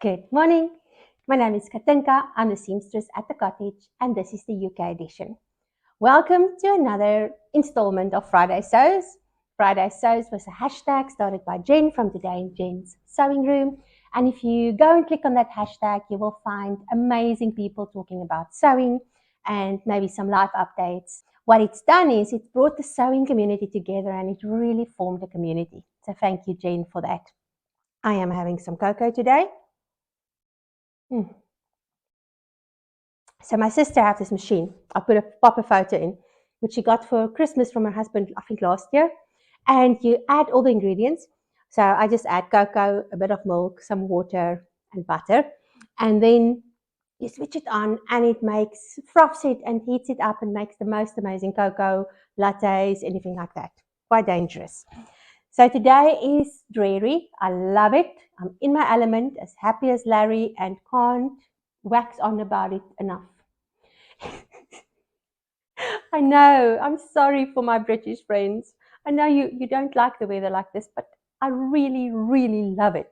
Good morning. My name is Katinka. I'm the seamstress at the Cottage, and this is the UK edition. Welcome to another installment of Friday Sews. Friday Sews was a hashtag started by Jen from Today in Jen's Sewing Room. And if you go and click on that hashtag, you will find amazing people talking about sewing and maybe some live updates. What it's done is it brought the sewing community together and it really formed a community. So thank you, Jen, for that. I am having some cocoa today. So my sister has this machine. I pop a photo in, which she got for Christmas from her husband, I think last year. And you add all the ingredients. So I just add cocoa, a bit of milk, some water, and butter. And then you switch it on and it froths it and heats it up and makes the most amazing cocoa, lattes, anything like that. Quite dangerous. So today is dreary. I love it. I'm in my element, as happy as Larry, and can't wax on about it enough. I know. I'm sorry for my British friends. I know you don't like the weather like this, but I really, really love it.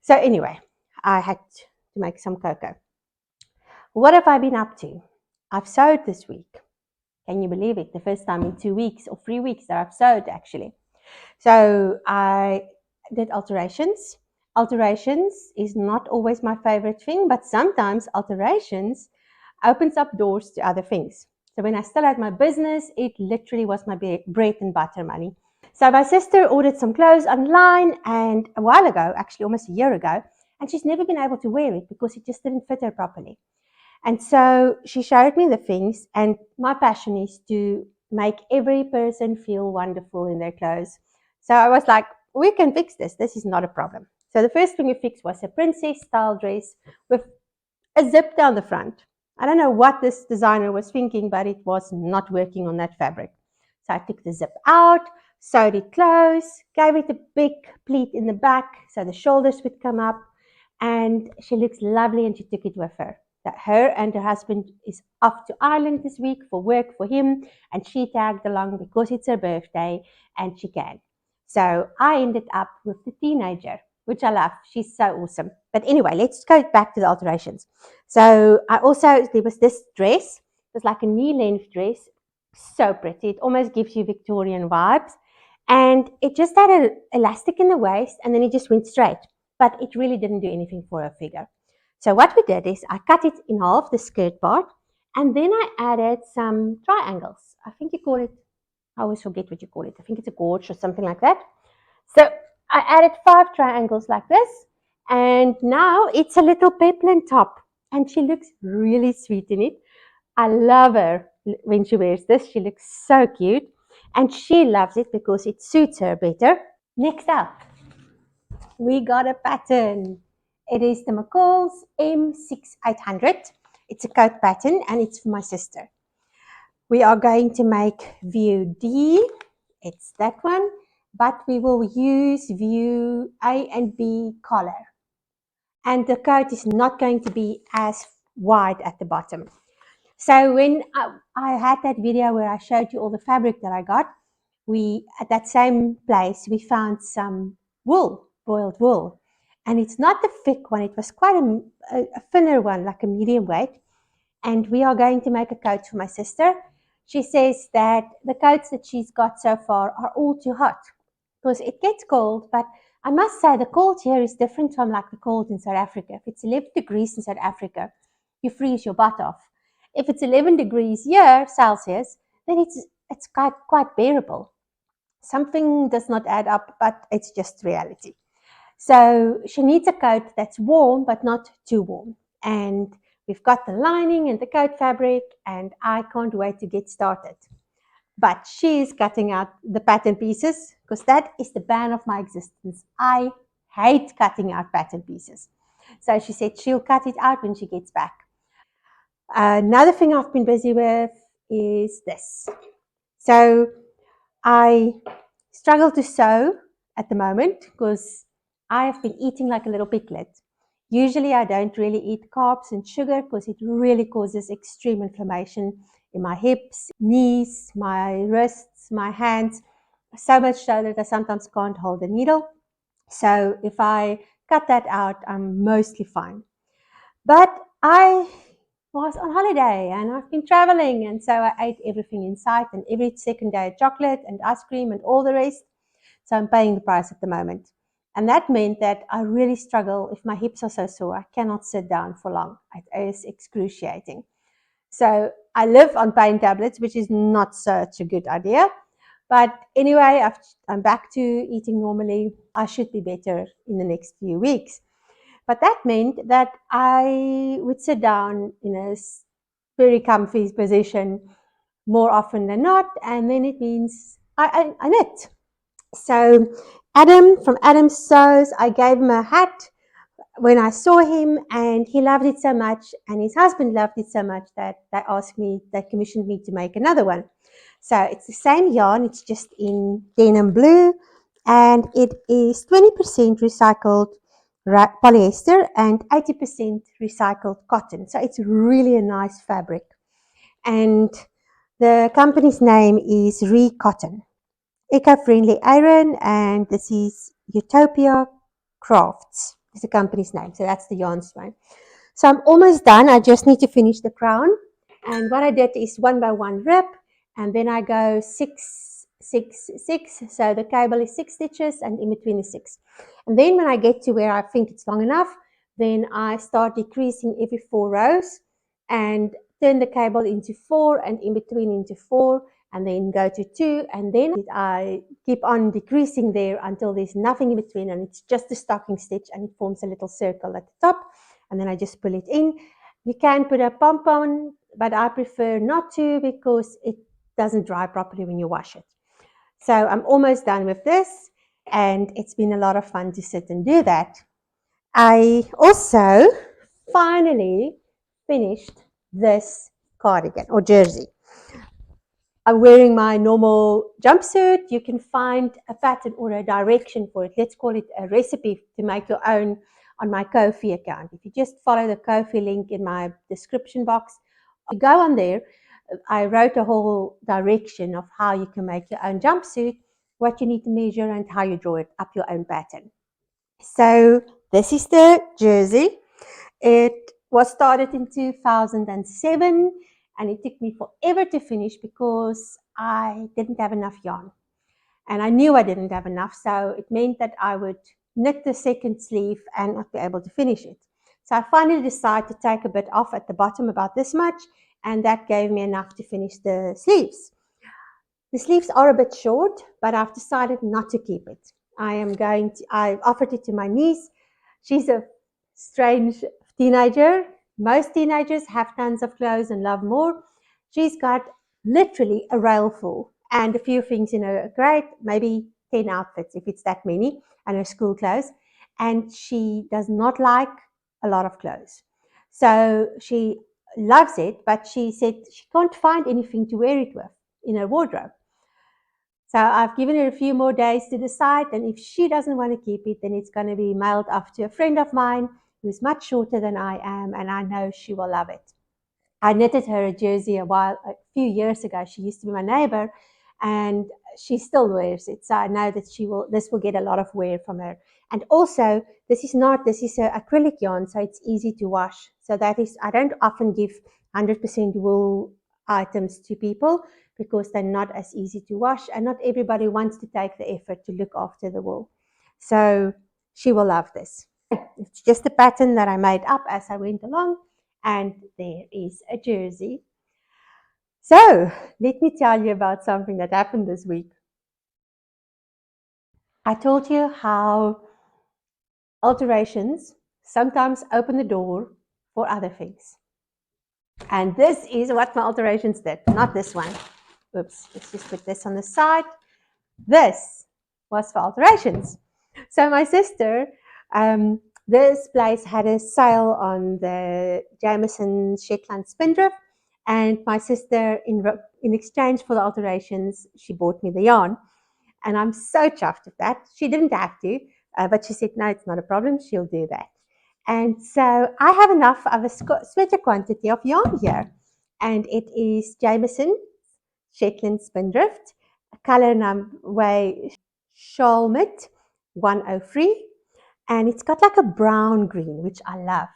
So anyway, I had to make some cocoa. What have I been up to? I've sewed this week. Can you believe it? The first time in 2 weeks or 3 weeks that I've sewed actually. So I did alterations. Alterations is not always my favorite thing, but sometimes alterations opens up doors to other things. So when I still had my business, it literally was my bread and butter money. So my sister ordered some clothes online and a while ago, actually almost a year ago, and she's never been able to wear it because it just didn't fit her properly. And so she showed me the things, and my passion is to make every person feel wonderful in their clothes. So I was like, we can fix this. This is not a problem. So the first thing we fixed was a princess style dress with a zip down the front. I don't know what this designer was thinking, but it was not working on that fabric. So I took the zip out, sewed it close, gave it a big pleat in the back so the shoulders would come up, and she looks lovely and she took it with her. That her and her husband is off to Ireland this week for work for him, and she tagged along because it's her birthday and she can. So I ended up with the teenager, which I love. She's so awesome. But anyway, let's go back to the alterations. So there was this dress. It was like a knee-length dress. So pretty. It almost gives you Victorian vibes. And it just had an elastic in the waist and then it just went straight. But it really didn't do anything for her figure. So what we did is I cut it in half, the skirt part, and then I added some triangles. I think you call it, I always forget what you call it. I think it's a gorge or something like that. So I added 5 triangles like this, and now it's a little peplin top, and she looks really sweet in it. I love her when she wears this. She looks so cute, and she loves it because it suits her better. Next up, we got a pattern. It is the McCall's M6800. It's a coat pattern, and it's for my sister. We are going to make view D. It's that one, but we will use view A and B collar. And the coat is not going to be as wide at the bottom. So when I had that video where I showed you all the fabric that I got, at that same place, we found some wool, boiled wool. And it's not the thick one, it was quite a thinner one, like a medium weight. And we are going to make a coat for my sister. She says that the coats that she's got so far are all too hot because it gets cold, but I must say the cold here is different from like the cold in South Africa. If it's 11 degrees in South Africa, you freeze your butt off. If it's 11 degrees here, Celsius, then it's quite bearable. Something does not add up, but it's just reality. So she needs a coat that's warm, but not too warm. And we've got the lining and the coat fabric, and I can't wait to get started. But she's cutting out the pattern pieces because that is the bane of my existence. I hate cutting out pattern pieces. So she said she'll cut it out when she gets back. Another thing I've been busy with is this. So I struggle to sew at the moment because I have been eating like a little piglet. Usually I don't really eat carbs and sugar because it really causes extreme inflammation in my hips, knees, my wrists, my hands, so much so that I sometimes can't hold a needle. So if I cut that out, I'm mostly fine. But I was on holiday and I've been traveling, and so I ate everything in sight, and every second day chocolate and ice cream and all the rest. So I'm paying the price at the moment. And that meant that I really struggle if my hips are so sore. I cannot sit down for long. It is excruciating. So I live on pain tablets, which is not such a good idea. But anyway, I'm back to eating normally. I should be better in the next few weeks. But that meant that I would sit down in a very comfy position more often than not, and then it means I knit. So Adam from Adam Sews, I gave him a hat when I saw him, and he loved it so much, and his husband loved it so much that they commissioned me to make another one. So it's the same yarn, it's just in denim blue, and it is 20% recycled polyester and 80% recycled cotton. So it's really a nice fabric. And the company's name is Cotton. Eco-friendly iron, and this is Utopia Crafts is the company's name. So that's the yarn one. So I'm almost done. I just need to finish the crown. And what I did is one by one rip, and then I go 6, 6, 6. So the cable is 6 stitches, and in between is 6. And then when I get to where I think it's long enough, then I start decreasing every 4 rows and turn the cable into 4 and in between into 4, and then go to 2, and then I keep on decreasing there until there's nothing in between, and it's just a stocking stitch, and it forms a little circle at the top, and then I just pull it in. You can put a pom-pom, but I prefer not to because it doesn't dry properly when you wash it. So I'm almost done with this, and it's been a lot of fun to sit and do that. I also finally finished this cardigan or jersey. I'm wearing my normal jumpsuit. You can find a pattern or a direction for it. Let's call it a recipe to make your own on my Ko-fi account. If you just follow the Ko-fi link in my description box, you go on there. I wrote a whole direction of how you can make your own jumpsuit, what you need to measure, and how you draw it up your own pattern. So this is the jersey. It was started in 2007, and it took me forever to finish because I didn't have enough yarn. And I knew I didn't have enough, so it meant that I would knit the second sleeve and not be able to finish it. So I finally decided to take a bit off at the bottom, about this much, and that gave me enough to finish the sleeves. The sleeves are a bit short, but I've decided not to keep it. I offered it to my niece. She's a strange teenager. Most teenagers have tons of clothes and love more. She's got literally a rail full and a few things in her crate, maybe 10 outfits if it's that many, and her school clothes. And she does not like a lot of clothes. So she loves it, but she said she can't find anything to wear it with in her wardrobe. So I've given her a few more days to decide, and if she doesn't want to keep it, then it's going to be mailed off to a friend of mine who's much shorter than I am, and I know she will love it. I knitted her a jersey a few years ago. She used to be my neighbor, and she still wears it. So I know that this will get a lot of wear from her. And also, this is an acrylic yarn, so it's easy to wash. So I don't often give 100% wool items to people because they're not as easy to wash, and not everybody wants to take the effort to look after the wool. So she will love this. It's just a pattern that I made up as I went along, and there is a jersey. So let me tell you about something that happened this week. I told you how alterations sometimes open the door for other things. And this is what my alterations did, not this one. Oops, let's just put this on the side. This was for alterations. So my sister, this place had a sale on the Jameson Shetland Spindrift, and my sister, in exchange for the alterations, she bought me the yarn. And I'm so chuffed with that. She didn't have to, but she said, no, it's not a problem. She'll do that. And so I have enough of a sweater quantity of yarn here. And it is Jameson Shetland Spindrift, color number Shalmit 103. and it's got like a brown green, which I love.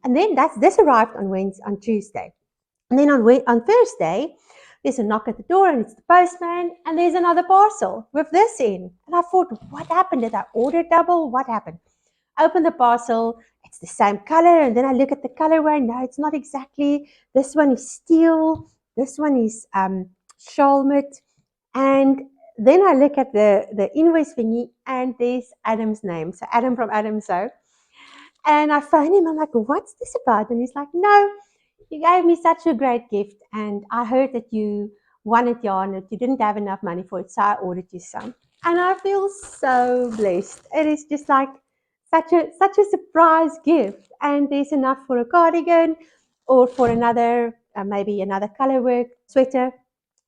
And then this arrived on Tuesday. And then on Thursday, there's a knock at the door and it's the postman, and there's another parcel with this in. And I thought, what happened? Did I order double? What happened? Open the parcel, it's the same color, and then I look at the colorway. No, it's not exactly. This one is steel, this one is Charlotte, and then I look at the invoice thingy, and there's Adam's name. So Adam from Adam So. And I phone him, I'm like, what's this about? And he's like, no, you gave me such a great gift, and I heard that you wanted yarn, that you didn't have enough money for it, so I ordered you some. And I feel so blessed. It is just like such a surprise gift, and there's enough for a cardigan or for another maybe another colorwork sweater.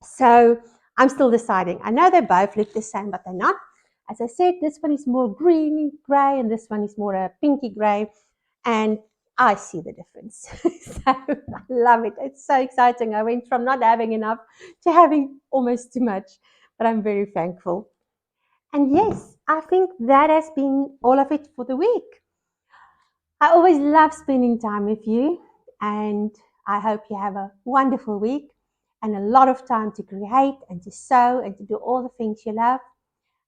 So I'm still deciding. I know they both look the same, but they're not. As I said, this one is more greeny gray, and this one is more a pinky gray, and I see the difference. So I love it. It's so exciting. I went from not having enough to having almost too much, but I'm very thankful. And yes, I think that has been all of it for the week. I always love spending time with you, and I hope you have a wonderful week and a lot of time to create and to sew and to do all the things you love.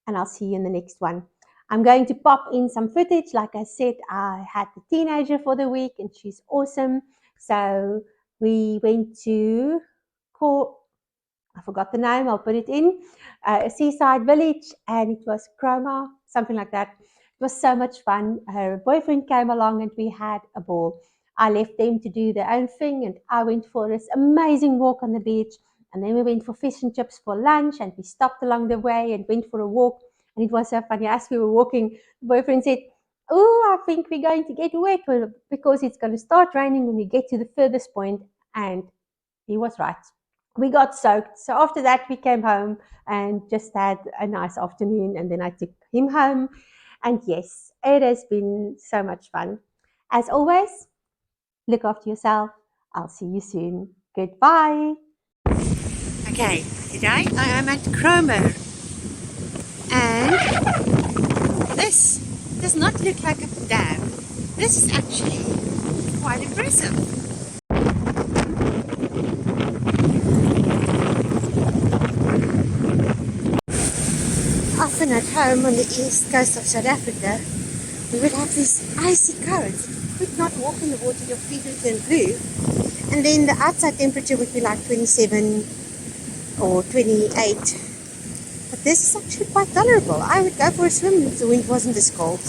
And I'll see you in the next one. I'm going to pop in some footage. Like I said, I had the teenager for the week and she's awesome. So we went to I forgot the name, I'll put it in, a seaside village, and it was Chroma, something like that. It was so much fun. Her boyfriend came along and we had a ball. I left them to do their own thing, and I went for this amazing walk on the beach. And then we went for fish and chips for lunch, and we stopped along the way and went for a walk. And it was so funny. As we were walking, the boyfriend said, oh, I think we're going to get wet because it's going to start raining when we get to the furthest point. And he was right. We got soaked. So after that, we came home and just had a nice afternoon. And then I took him home. And yes, it has been so much fun. As always, look after yourself. I'll see you soon. Goodbye. Okay, today I am at Cromer. And this does not look like a dam. This is actually quite impressive. Often at home on the east coast of South Africa, we would have these icy currents. You could not walk in the water, your feet would turn blue. And then the outside temperature would be like 27 or 28. But this is actually quite tolerable. I would go for a swim if the wind wasn't as cold.